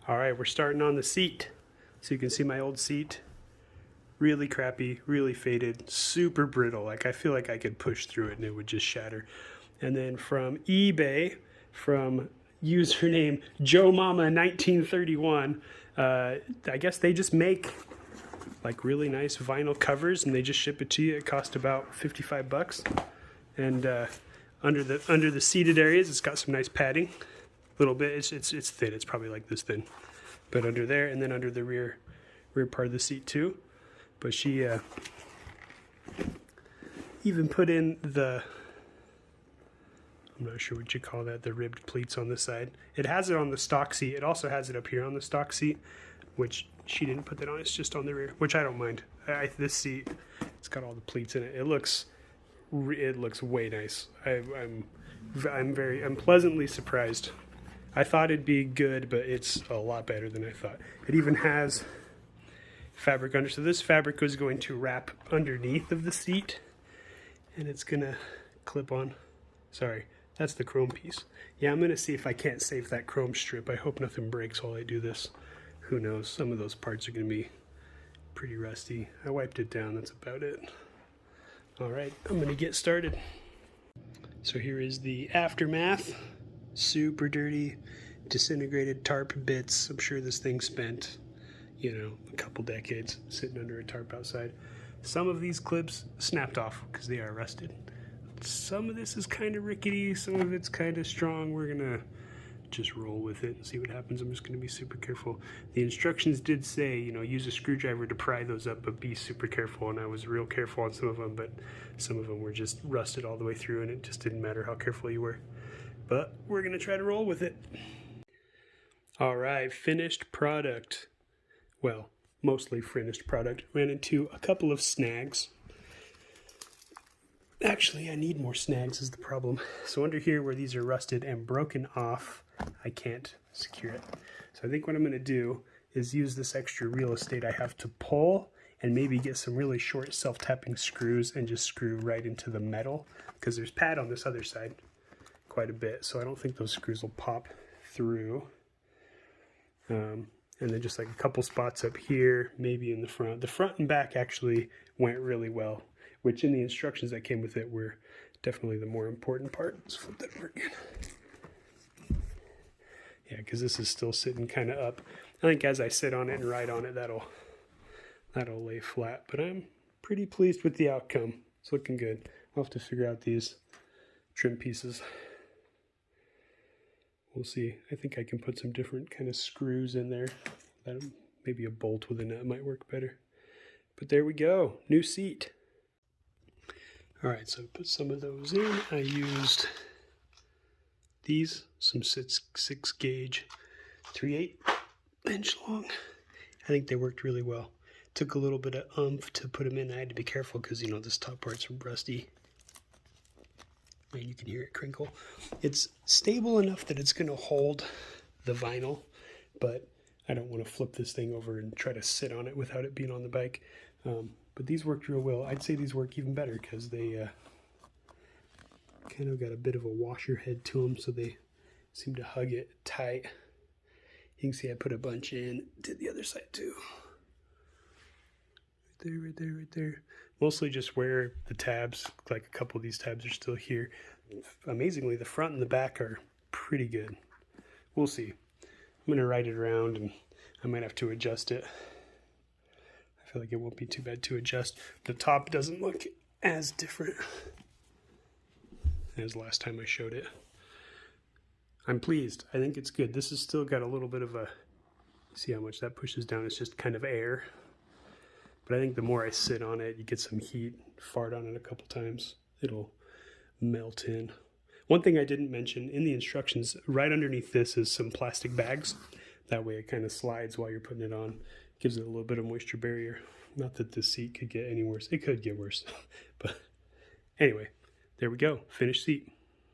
All right, we're starting on the seat. So you can see my old seat. Really crappy, really faded, super brittle. Like I feel like I could push through it and it would just shatter. And then from eBay, from username JoeMama1931, I guess they just make like really nice vinyl covers and they just ship it to you. It cost about 55 bucks. And under the seated areas, it's got some nice padding. A little bit. It's thin. It's probably like this thin. But under there, and then under the rear part of the seat too. But she even put in the, I'm not sure what you call that, the ribbed pleats on this side. It has it on the stock seat. It also has it up here on the stock seat, which she didn't put that on. It's just on the rear, which I don't mind. This seat, it's got all the pleats in it. It looks way nice. I'm pleasantly surprised. I thought it'd be good, but it's a lot better than I thought. It even has fabric under. So this fabric is going to wrap underneath of the seat, and it's gonna clip on. Sorry, that's the chrome piece. Yeah, I'm gonna see if I can't save that chrome strip. I hope nothing breaks while I do this. Who knows? Some of those parts are gonna be pretty rusty. I wiped it down. That's about it. All right, I'm gonna get started. So here is the aftermath. Super dirty, disintegrated tarp bits. I'm sure this thing spent, you know, a couple decades sitting under a tarp outside. Some of these clips snapped off because they are rusted. Some of this is kind of rickety, some of it's kind of strong. We're gonna just roll with it and see what happens. I'm just gonna be super careful. The instructions did say, you know, use a screwdriver to pry those up, but be super careful. And I was real careful on some of them, but some of them were just rusted all the way through and it just didn't matter how careful you were. But we're going to try to roll with it. All right, finished product. Well, mostly finished product. Ran into a couple of snags. Actually, I need more snags is the problem. So under here where these are rusted and broken off, I can't secure it. So I think what I'm going to do is use this extra real estate I have to pull and maybe get some really short self-tapping screws and just screw right into the metal because there's pad on this other side. Quite a bit, so I don't think those screws will pop through. And then just like a couple spots up here, maybe in the front. The front and back actually went really well, which in the instructions that came with it were definitely the more important part. Let's flip that over again. Yeah, because this is still sitting kind of up. I think as I sit on it and ride on it, that'll lay flat. But I'm pretty pleased with the outcome. It's looking good. I'll have to figure out these trim pieces. We'll see. I think I can put some different kind of screws in there. Maybe a bolt with a nut might work better. But there we go. New seat. All right, so put some of those in. I used these, some 6 gauge 3/8 inch long. I think they worked really well. Took a little bit of oomph to put them in. I had to be careful because, you know, this top part's rusty. And you can hear it crinkle. It's stable enough that it's going to hold the vinyl, but I don't want to flip this thing over and try to sit on it without it being on the bike. But these worked real well. I'd say these work even better because they kind of got a bit of a washer head to them, so they seem to hug it tight. You can see I put a bunch in, did the other side too. Right there, right there. Mostly just where the tabs, like a couple of these tabs are still here. Amazingly, the front and the back are pretty good. We'll see. I'm going to ride it around and I might have to adjust it. I feel like it won't be too bad to adjust. The top doesn't look as different as last time I showed it. I'm pleased. I think it's good. This has still got a little bit of a, see how much that pushes down. It's just kind of air. But I think the more I sit on it, you get some heat, fart on it a couple times, it'll melt in. One thing I didn't mention in the instructions, right underneath this is some plastic bags. That way it kind of slides while you're putting it on. Gives it a little bit of moisture barrier. Not that this seat could get any worse. It could get worse. But anyway, there we go. Finished seat.